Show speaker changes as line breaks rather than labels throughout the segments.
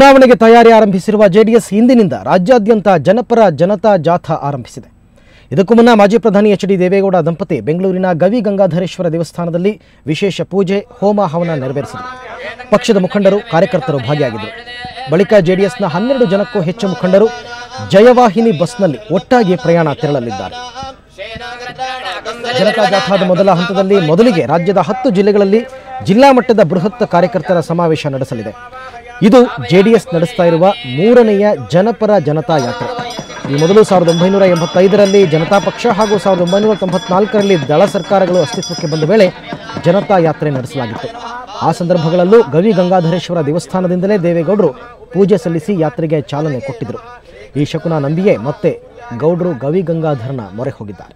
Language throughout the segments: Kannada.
ಚುನಾವಣೆಗೆ ತಯಾರಿ ಆರಂಭಿಸಿರುವ ಜೆಡಿಎಸ್ ಇಂದಿನಿಂದ ರಾಜ್ಯಾದ್ಯಂತ ಜನಪರ ಜನತಾ ಜಾಥಾ ಆರಂಭಿಸಿದೆ. ಇದಕ್ಕೂ ಮುನ್ನ ಮಾಜಿ ಪ್ರಧಾನಿ ಎಚ್.ಡಿ. ದೇವೇಗೌಡ ದಂಪತಿ ಬೆಂಗಳೂರಿನ ಗವಿ ಗಂಗಾಧರೇಶ್ವರ ದೇವಸ್ಥಾನದಲ್ಲಿ ವಿಶೇಷ ಪೂಜೆ ಹೋಮ ಹವನ ನೆರವೇರಿಸಿದರು. ಪಕ್ಷದ ಮುಖಂಡರು ಕಾರ್ಯಕರ್ತರು ಭಾಗಿಯಾಗಿದ್ದರು. ಬಳಿಕ ಜೆಡಿಎಸ್ನ 12 ಜನಕ್ಕೂ ಹೆಚ್ಚು ಮುಖಂಡರು ಜಯವಾಹಿನಿ ಬಸ್ನಲ್ಲಿ ಒಟ್ಟಾಗಿ ಪ್ರಯಾಣ ತೆರಳಲಿದ್ದಾರೆ. ಜನತಾ ಜಾಥಾದ ಮೊದಲ ಹಂತದಲ್ಲಿ ಮೊದಲಿಗೆ ರಾಜ್ಯದ 10 ಜಿಲ್ಲೆಗಳಲ್ಲಿ ಜಿಲ್ಲಾ ಮಟ್ಟದ ಬೃಹತ್ ಕಾರ್ಯಕರ್ತರ ಸಮಾವೇಶ ನಡೆಸಲಿದೆ. ಇದು ಜೆಡಿಎಸ್ ನಡೆಸ್ತಾ ಇರುವ 3ನೇಯ ಜನಪರ ಜನತಾ ಯಾತ್ರೆ. ಈ ಮೊದಲು 1985ರಲ್ಲಿ ಜನತಾ ಪಕ್ಷ ಹಾಗೂ 1994ರಲ್ಲಿ ದಳ ಸರ್ಕಾರಗಳು ಅಸ್ತಿತ್ವಕ್ಕೆ ಬಂದ ವೇಳೆ ಜನತಾ ಯಾತ್ರೆ ನಡೆಸಲಾಗಿತ್ತು. ಆ ಸಂದರ್ಭಗಳಲ್ಲೂ ಗವಿ ಗಂಗಾಧರೇಶ್ವರ ದೇವಸ್ಥಾನದಿಂದಲೇ ದೇವೇಗೌಡರು ಪೂಜೆ ಸಲ್ಲಿಸಿ ಯಾತ್ರೆಗೆ ಚಾಲನೆ ಕೊಟ್ಟಿದ್ದರು. ಈ ಶಕುನ ನಂಬಿಯೇ ಮತ್ತೆ ಗೌಡರು ಗವಿ ಗಂಗಾಧರನ ಮೊರೆ ಹೋಗಿದ್ದಾರೆ.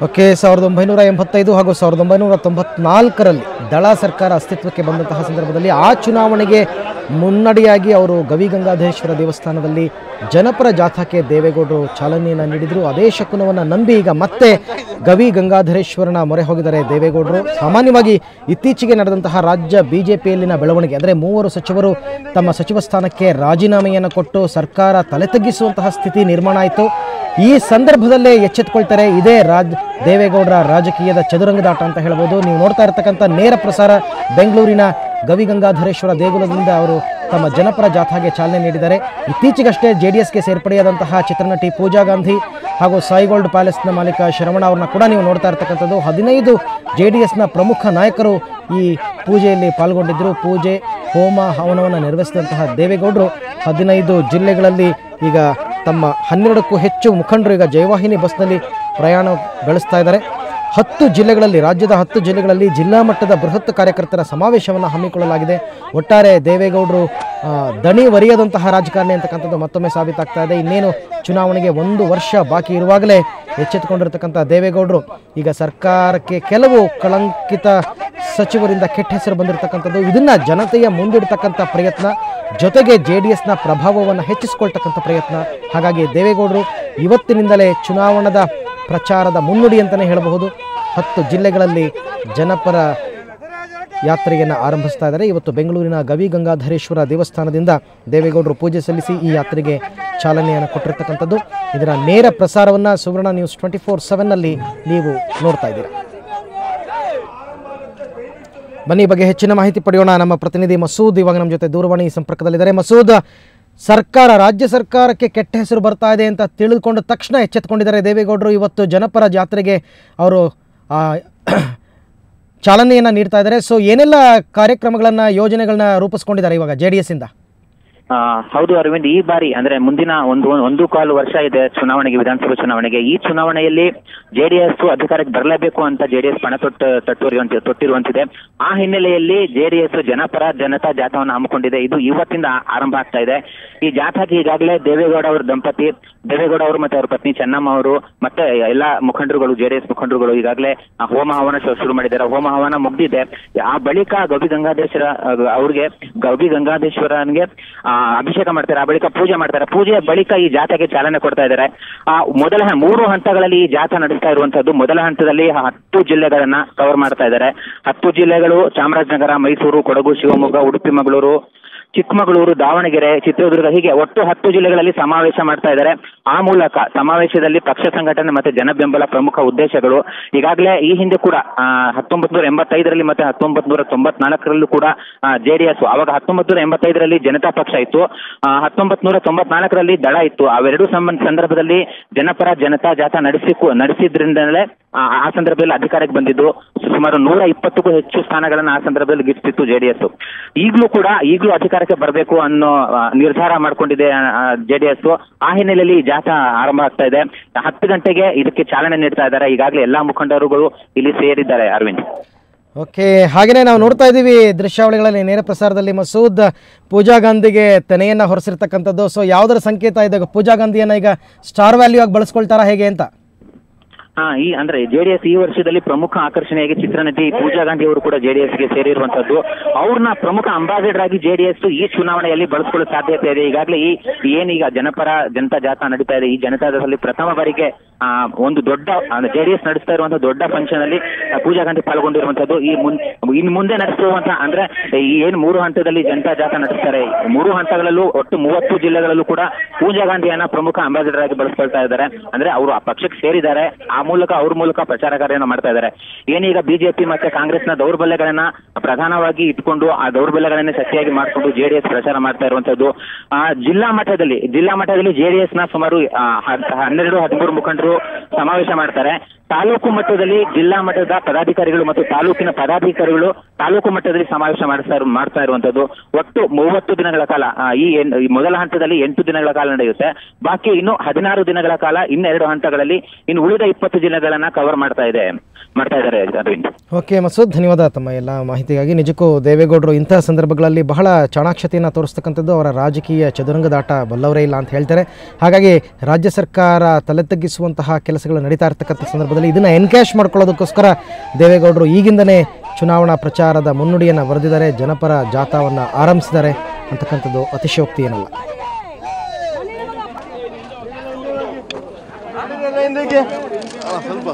ಓಕೆ, 1985 ಹಾಗೂ 1994ರಲ್ಲಿ ದಳ ಸರ್ಕಾರ ಅಸ್ತಿತ್ವಕ್ಕೆ ಬಂದಂತಹ ಸಂದರ್ಭದಲ್ಲಿ ಆ ಚುನಾವಣೆಗೆ ಮುನ್ನಡೆಯಾಗಿ ಅವರು ಗವಿ ಗಂಗಾಧರೇಶ್ವರ ದೇವಸ್ಥಾನದಲ್ಲಿ ಜನಪರ ಜಾಥಾಕ್ಕೆ ದೇವೇಗೌಡರು ಚಾಲನೆಯನ್ನು ನೀಡಿದರು. ಅದೇ ಶಕುನವನ್ನು ನಂಬಿ ಈಗ ಮತ್ತೆ ಗವಿ ಗಂಗಾಧರೇಶ್ವರನ ಮೊರೆ ಹೋಗಿದ್ದಾರೆ ದೇವೇಗೌಡರು. ಸಾಮಾನ್ಯವಾಗಿ ಇತ್ತೀಚೆಗೆ ನಡೆದಂತಹ ರಾಜ್ಯ ಬಿಜೆಪಿಯಲ್ಲಿನ ಬೆಳವಣಿಗೆ ಅಂದರೆ 3 ಸಚಿವರು ತಮ್ಮ ಸಚಿವ ಸ್ಥಾನಕ್ಕೆ ರಾಜೀನಾಮೆಯನ್ನು ಕೊಟ್ಟು ಸರ್ಕಾರ ತಲೆ ತಗ್ಗಿಸುವಂತಹ ಸ್ಥಿತಿ ನಿರ್ಮಾಣ ಆಯಿತು. ಈ ಸಂದರ್ಭದಲ್ಲೇ ಎಚ್ಚೆತ್ತುಕೊಳ್ತಾರೆ. ಇದೇ ದೇವೇಗೌಡರ ರಾಜಕೀಯದ ಚದುರಂಗದಾಟ ಅಂತ ಹೇಳ್ಬೋದು. ನೀವು ನೋಡ್ತಾ ಇರತಕ್ಕಂಥ ನೇರ ಪ್ರಸಾರ ಬೆಂಗಳೂರಿನ ಗವಿ ಗಂಗಾಧರೇಶ್ವರ ದೇಗುಲದಿಂದ ಅವರು ತಮ್ಮ ಜನಪರ ಜಾಥಾಗೆ ಚಾಲನೆ ನೀಡಿದ್ದಾರೆ. ಇತ್ತೀಚೆಗಷ್ಟೇ ಜೆಡಿಎಸ್ಗೆ ಸೇರ್ಪಡೆಯಾದಂತಹ ಚಿತ್ರನಟಿ ಪೂಜಾ ಗಾಂಧಿ ಹಾಗೂ ಸಾಯಿ ಗೋಲ್ಡ್ ಪ್ಯಾಲೇಸ್ನ ಮಾಲೀಕ ಶರವಣ ಅವ್ರನ್ನ ಕೂಡ ನೀವು ನೋಡ್ತಾ ಇರ್ತಕ್ಕಂಥದ್ದು. 15 ಜೆಡಿಎಸ್ನ ಪ್ರಮುಖ ನಾಯಕರು ಈ ಪೂಜೆಯಲ್ಲಿ ಪಾಲ್ಗೊಂಡಿದ್ದರು. ಪೂಜೆ ಹೋಮ ಹವನವನ್ನು ನೆರವೇರಿಸಿದಂತಹ ದೇವೇಗೌಡರು 15 ಜಿಲ್ಲೆಗಳಲ್ಲಿ ಈಗ ತಮ್ಮ 12ಕ್ಕೂ ಹೆಚ್ಚು ಮುಖಂಡರು ಈಗ ಜಯವಾಹಿನಿ ಬಸ್ನಲ್ಲಿ ಪ್ರಯಾಣ ಬೆಳೆಸ್ತಾ ಇದ್ದಾರೆ. 10 ಜಿಲ್ಲೆಗಳಲ್ಲಿ ರಾಜ್ಯದ 10 ಜಿಲ್ಲೆಗಳಲ್ಲಿ ಜಿಲ್ಲಾ ಮಟ್ಟದ ಬೃಹತ್ ಕಾರ್ಯಕರ್ತರ ಸಮಾವೇಶವನ್ನು ಹಮ್ಮಿಕೊಳ್ಳಲಾಗಿದೆ. ಒಟ್ಟಾರೆ ದೇವೇಗೌಡರು ದಣಿ ಒರಿಯದಂತಹ ರಾಜಕಾರಣಿ ಅಂತಕ್ಕಂಥದ್ದು ಮತ್ತೊಮ್ಮೆ ಸಾಬೀತಾಗ್ತಾ ಇದೆ. ಇನ್ನೇನು ಚುನಾವಣೆಗೆ 1 ವರ್ಷ ಬಾಕಿ ಇರುವಾಗಲೇ ಎಚ್ಚೆತ್ತುಕೊಂಡಿರ್ತಕ್ಕಂಥ ದೇವೇಗೌಡರು ಈಗ ಸರ್ಕಾರಕ್ಕೆ ಕೆಲವು ಕಳಂಕಿತ ಸಚಿವರಿಂದ ಕೆಟ್ಟ ಹೆಸರು ಬಂದಿರತಕ್ಕಂಥದ್ದು, ಇದನ್ನು ಜನತೆಯ ಮುಂದಿಡ್ತಕ್ಕಂಥ ಪ್ರಯತ್ನ, ಜೊತೆಗೆ ಜೆಡಿಎಸ್ನ ಪ್ರಭಾವವನ್ನು ಹೆಚ್ಚಿಸಿಕೊಳ್ತಕ್ಕಂಥ ಪ್ರಯತ್ನ. ಹಾಗಾಗಿ ದೇವೇಗೌಡರು ಇವತ್ತಿನಿಂದಲೇ ಚುನಾವಣದ ಪ್ರಚಾರದ ಮುನ್ನುಡಿ ಅಂತಲೇ ಹೇಳಬಹುದು. 10 ಜಿಲ್ಲೆಗಳಲ್ಲಿ ಜನಪರ ಯಾತ್ರೆಯನ್ನು ಆರಂಭಿಸ್ತಾ ಇದ್ದಾರೆ. ಇವತ್ತು ಬೆಂಗಳೂರಿನ ಗವಿ ಗಂಗಾಧರೇಶ್ವರ ದೇವಸ್ಥಾನದಿಂದ ದೇವೇಗೌಡರು ಪೂಜೆ ಸಲ್ಲಿಸಿ ಈ ಯಾತ್ರೆಗೆ ಚಾಲನೆಯನ್ನು ಕೊಟ್ಟಿರ್ತಕ್ಕಂಥದ್ದು. ಇದರ ನೇರ ಪ್ರಸಾರವನ್ನು ಸುವರ್ಣ ನ್ಯೂಸ್ 24/7ನಲ್ಲಿ ನೀವು ನೋಡ್ತಾ ಇದ್ದೀರಾ. ಬನ್ನಿ ಬಗ್ಗೆ ಹೆಚ್ಚಿನ ಮಾಹಿತಿ ಪಡೆಯೋಣ. ನಮ್ಮ ಪ್ರತಿನಿಧಿ ಮಸೂದ್ ಇವಾಗ ನಮ್ಮ ಜೊತೆ ದೂರವಾಣಿ ಸಂಪರ್ಕದಲ್ಲಿದ್ದಾರೆ. ಮಸೂದ್, ರಾಜ್ಯ ಸರ್ಕಾರಕ್ಕೆ ಕೆಟ್ಟ ಹೆಸರು ಬರ್ತಾ ಇದೆ ಅಂತ ತಿಳಿದುಕೊಂಡ ತಕ್ಷಣ ಎಚ್ಚೆತ್ತುಕೊಂಡಿದ್ದಾರೆ ದೇವೇಗೌಡರು. ಇವತ್ತು ಜನಪರ ಜಾತ್ರೆಗೆ ಅವರು ಚಾಲನೆಯನ್ನು ನೀಡ್ತಾ ಇದ್ದಾರೆ. ಸೊ ಏನೆಲ್ಲ ಕಾರ್ಯಕ್ರಮಗಳನ್ನು ಯೋಜನೆಗಳನ್ನ ರೂಪಿಸ್ಕೊಂಡಿದ್ದಾರೆ ಇವಾಗ ಜೆಡಿಎಸ್ ಇಂದ?
ಹೌದು ಅರವಿಂದ್, ಈ ಬಾರಿ ಅಂದ್ರೆ ಮುಂದಿನ ಒಂದು ಕಾಲು ವರ್ಷ ಇದೆ ಚುನಾವಣೆಗೆ, ವಿಧಾನಸಭಾ ಚುನಾವಣೆಗೆ. ಈ ಚುನಾವಣೆಯಲ್ಲಿ ಜೆಡಿಎಸ್ ಅಧಿಕಾರಕ್ಕೆ ಬರಲೇಬೇಕು ಅಂತ ಜೆಡಿಎಸ್ ಪಣ ತೊಟ್ಟಿರುವಂತಿದೆ. ಆ ಹಿನ್ನೆಲೆಯಲ್ಲಿ ಜೆಡಿಎಸ್ ಜನಪರ ಜನತಾ ಜಾಥಾವನ್ನು ಹಮ್ಮಿಕೊಂಡಿದೆ. ಇದು ಇವತ್ತಿಂದ ಆರಂಭ ಆಗ್ತಾ ಇದೆ. ಈ ಜಾಥಾಕ್ಕೆ ಈಗಾಗಲೇ ದೇವೇಗೌಡ ಅವರ ದಂಪತಿ, ದೇವೇಗೌಡ ಅವರು ಮತ್ತೆ ಅವರ ಪತ್ನಿ ಚೆನ್ನಮ್ಮ ಅವರು ಮತ್ತೆ ಎಲ್ಲಾ ಮುಖಂಡರುಗಳು, ಜೆಡಿಎಸ್ ಮುಖಂಡರುಗಳು ಈಗಾಗಲೇ ಹೋಮ ಹವನ ಶುರು ಮಾಡಿದ್ದಾರೆ. ಹೋಮ ಹವನ ಮುಗ್ದಿದೆ. ಆ ಬಳಿಕ ಗೌರಿ ಗಂಗಾಧೇಶ್ವರನಿಗೆ ಅಭಿಷೇಕ ಮಾಡ್ತಾರೆ. ಆ ಬಳಿಕ ಪೂಜೆ ಮಾಡ್ತಾರೆ. ಪೂಜೆಯ ಬಳಿಕ ಈ ಜಾಥಾಗೆ ಚಾಲನೆ ಕೊಡ್ತಾ ಇದ್ದಾರೆ. ಮೊದಲ 3 ಹಂತಗಳಲ್ಲಿ ಈ ಜಾಥಾ ನಡೆಸ್ತಾ ಇರುವಂತದ್ದು. ಮೊದಲ ಹಂತದಲ್ಲಿ 10 ಜಿಲ್ಲೆಗಳನ್ನ ಕವರ್ ಮಾಡ್ತಾ ಇದ್ದಾರೆ. 10 ಜಿಲ್ಲೆಗಳು ಚಾಮರಾಜನಗರ, ಮೈಸೂರು, ಕೊಡಗು, ಶಿವಮೊಗ್ಗ, ಉಡುಪಿ, ಮಂಗಳೂರು, ಚಿಕ್ಕಮಗಳೂರು, ದಾವಣಗೆರೆ, ಚಿತ್ರದುರ್ಗ, ಹೀಗೆ ಒಟ್ಟು 10 ಜಿಲ್ಲೆಗಳಲ್ಲಿ ಸಮಾವೇಶ ಮಾಡ್ತಾ ಇದ್ದಾರೆ. ಆ ಮೂಲಕ ಸಮಾವೇಶದಲ್ಲಿ ಪಕ್ಷ ಸಂಘಟನೆ ಮತ್ತೆ ಜನ ಬೆಂಬಲ ಪ್ರಮುಖ ಉದ್ದೇಶಗಳು. ಈಗಾಗಲೇ ಈ ಹಿಂದೆ ಕೂಡ 1985ರಲ್ಲಿ ಮತ್ತೆ 1994ರಲ್ಲೂ ಕೂಡ ಜೆಡಿಎಸ್, ಅವಾಗ 1985ರಲ್ಲಿ ಜನತಾ ಪಕ್ಷ ಇತ್ತು, 1994ರಲ್ಲಿ ದಳ ಇತ್ತು. ಅವೆರಡೂ ಸಂದರ್ಭದಲ್ಲಿ ಜನಪರ ಜನತಾ ಜಾಥಾ ನಡೆಸಿದ್ರಿಂದಲೇ ಆ ಸಂದರ್ಭದಲ್ಲಿ ಅಧಿಕಾರಕ್ಕೆ ಬಂದಿದ್ದು. ಸುಮಾರು 120ಕ್ಕೂ ಹೆಚ್ಚು ಸ್ಥಾನಗಳನ್ನು ಆ ಸಂದರ್ಭದಲ್ಲಿ ಗಿಟ್ಟಿತ್ತು ಜೆಡಿಎಸ್. ಈಗಲೂ ಅಧಿಕಾರಕ್ಕೆ ಬರಬೇಕು ಅನ್ನೋ ನಿರ್ಧಾರ ಮಾಡ್ಕೊಂಡಿದೆ ಜೆಡಿಎಸ್. ಆ ಹಿನ್ನೆಲೆಯಲ್ಲಿ ಜಾಥಾ ಆರಂಭ ಆಗ್ತಾ ಇದೆ. 10 ಗಂಟೆಗೆ ಇದಕ್ಕೆ ಚಾಲನೆ ನೀಡ್ತಾ ಇದ್ದಾರೆ. ಈಗಾಗಲೇ ಎಲ್ಲಾ ಮುಖಂಡರುಗಳು ಇಲ್ಲಿ ಸೇರಿದ್ದಾರೆ ಅರವಿಂದ್.
ಓಕೆ, ಹಾಗೆಯೇ ನಾವು ನೋಡ್ತಾ ಇದ್ದೀವಿ ದೃಶ್ಯಾವಳಿಗಳಲ್ಲಿ ನೇರ ಪ್ರಸಾರದಲ್ಲಿ ಮಸೂದ್ ಪೂಜಾ ಗಾಂಧಿಗೆ ತೆನೆಯನ್ನು ಹೊರಿಸಿರ್ತಕ್ಕಂಥದ್ದು. ಸೊ ಯಾವುದರ ಸಂಕೇತ ಇದೆ? ಪೂಜಾ ಗಾಂಧಿಯನ್ನು ಈಗ ಸ್ಟಾರ್ ವ್ಯಾಲ್ಯೂ ಆಗಿ ಬಳಸ್ಕೊಳ್ತಾರಾ ಹೇಗೆ ಅಂತ?
ಅಂದ್ರೆ ಜೆಡಿಎಸ್ ಈ ವರ್ಷದಲ್ಲಿ ಪ್ರಮುಖ ಆಕರ್ಷಣೆಯಾಗಿ ಚಿತ್ರನಟಿ ಪೂಜಾ ಗಾಂಧಿ ಅವರು ಕೂಡ ಜೆಡಿಎಸ್ಗೆ ಸೇರಿರುವಂತದ್ದು. ಅವ್ರನ್ನ ಪ್ರಮುಖ ಅಂಬಾಸಿಡರ್ ಆಗಿ ಜೆಡಿಎಸ್ ಈ ಚುನಾವಣೆಯಲ್ಲಿ ಬಳಸಿಕೊಳ್ಳೋ ಸಾಧ್ಯತೆ ಇದೆ. ಈಗಾಗಲೇ ಏನೀಗ ಜನಪರ ಜನತಾ ಜಾಥಾ ನಡೀತಾ ಇದೆ, ಈ ಜನತಾ ಜಾಥಾದಲ್ಲಿ ಪ್ರಥಮ ಬಾರಿಗೆ ಒಂದು ದೊಡ್ಡ ಜೆಡಿಎಸ್ ನಡೆಸ್ತಾ ಇರುವಂತಹ ದೊಡ್ಡ ಫಂಕ್ಷನ್ ಅಲ್ಲಿ ಪೂಜಾ ಗಾಂಧಿ ಪಾಲ್ಗೊಂಡಿರುವಂತದ್ದು. ಇನ್ನು ಮುಂದೆ ನಡೆಸುವಂತಹ ಅಂದ್ರೆ ಏನು 3 ಹಂತದಲ್ಲಿ ಜನತಾ ಜಾಥಾ ನಡೆಸ್ತಾರೆ, 3 ಹಂತಗಳಲ್ಲೂ ಒಟ್ಟು 30 ಜಿಲ್ಲೆಗಳಲ್ಲೂ ಕೂಡ ಪೂಜಾ ಗಾಂಧಿಯನ್ನ ಪ್ರಮುಖ ಅಂಬಾಸಿಡರ್ ಆಗಿ ಬಳಸ್ಕೊಳ್ತಾ ಇದ್ದಾರೆ. ಅಂದ್ರೆ ಅವರು ಆ ಪಕ್ಷಕ್ಕೆ ಸೇರಿದ್ದಾರೆ, ಅವ್ರ ಮೂಲಕ ಪ್ರಚಾರ ಕಾರ್ಯವನ್ನು ಮಾಡ್ತಾ ಇದ್ದಾರೆ. ಏನೀಗ ಬಿಜೆಪಿ ಮತ್ತೆ ಕಾಂಗ್ರೆಸ್ನ ದೌರ್ಬಲ್ಯಗಳನ್ನ ಪ್ರಧಾನವಾಗಿ ಇಟ್ಕೊಂಡು ಆ ದೌರ್ಬಲ್ಯಗಳನ್ನೇ ಶಕ್ತಿಯಾಗಿ ಮಾಡಿಕೊಂಡು ಜೆಡಿಎಸ್ ಪ್ರಚಾರ ಮಾಡ್ತಾ ಇರುವಂತದ್ದು. ಜಿಲ್ಲಾ ಮಟ್ಟದಲ್ಲಿ ಜೆಡಿಎಸ್ ನ ಸುಮಾರು 12-13 ಮುಖಂಡರು ಸಮಾವೇಶ ಮಾಡ್ತಾರೆ. ತಾಲೂಕು ಮಟ್ಟದಲ್ಲಿ ಜಿಲ್ಲಾ ಮಟ್ಟದ ಪದಾಧಿಕಾರಿಗಳು ಮತ್ತು ತಾಲೂಕಿನ ಪದಾಧಿಕಾರಿಗಳು ತಾಲೂಕು ಮಟ್ಟದಲ್ಲಿ ಸಮಾವೇಶ ಮಾಡ್ತಾ ಇರುವಂತದ್ದು. ಒಟ್ಟು 30 ದಿನಗಳ ಕಾಲ ಈ ಮೊದಲ ಹಂತದಲ್ಲಿ 8 ದಿನಗಳ ಕಾಲ ನಡೆಯುತ್ತೆ. ಬಾಕಿ ಇನ್ನು 16 ದಿನಗಳ ಕಾಲ ಇನ್ನೆರಡು ಹಂತಗಳಲ್ಲಿ ಇನ್ನು ಉಳಿದ 20 ಜಿಲ್ಲೆಗಳನ್ನ ಕವರ್ ಮಾಡ್ತಾ ಇದ್ದಾರೆ ಅರವಿಂದ್.
ಓಕೆ ಮಸೂದ್, ಧನ್ಯವಾದ ತಮ್ಮ ಎಲ್ಲ ಮಾಹಿತಿಗಾಗಿ. ನಿಜಕ್ಕೂ ದೇವೇಗೌಡರು ಇಂತಹ ಸಂದರ್ಭಗಳಲ್ಲಿ ಬಹಳ ಚಾಣಾಕ್ಷತೆಯನ್ನು ತೋರಿಸ್ತಕ್ಕಂಥದ್ದು. ಅವರ ರಾಜಕೀಯ ಚದುರಂಗದಾಟ ಬಲ್ಲವರೇ ಇಲ್ಲ ಅಂತ ಹೇಳ್ತಾರೆ. ಹಾಗಾಗಿ ರಾಜ್ಯ ಸರ್ಕಾರ ತಲೆ ತಗ್ಗಿಸುವಂತಹ ಕೆಲಸಗಳು ನಡೀತಾ ಇರ್ತಕ್ಕಂಥ ಸಂದರ್ಭದಲ್ಲಿ ಇದನ್ನು ಎನ್ಕ್ಯಾಶ್ ಮಾಡ್ಕೊಳ್ಳೋದಕ್ಕೋಸ್ಕರ ದೇವೇಗೌಡರು ಈಗಿಂದನೇ ಚುನಾವಣಾ ಪ್ರಚಾರದ ಮುನ್ನುಡಿಯನ್ನು ಬರೆದಿದ್ದಾರೆ, ಜನಪರ ಜಾಥಾವನ್ನು ಆರಂಭಿಸಿದ್ದಾರೆ ಅಂತಕ್ಕಂಥದ್ದು ಅತಿಶಯೋಕ್ತಿ ಏನಲ್ಲ. ಸ್ವಲ್ಪ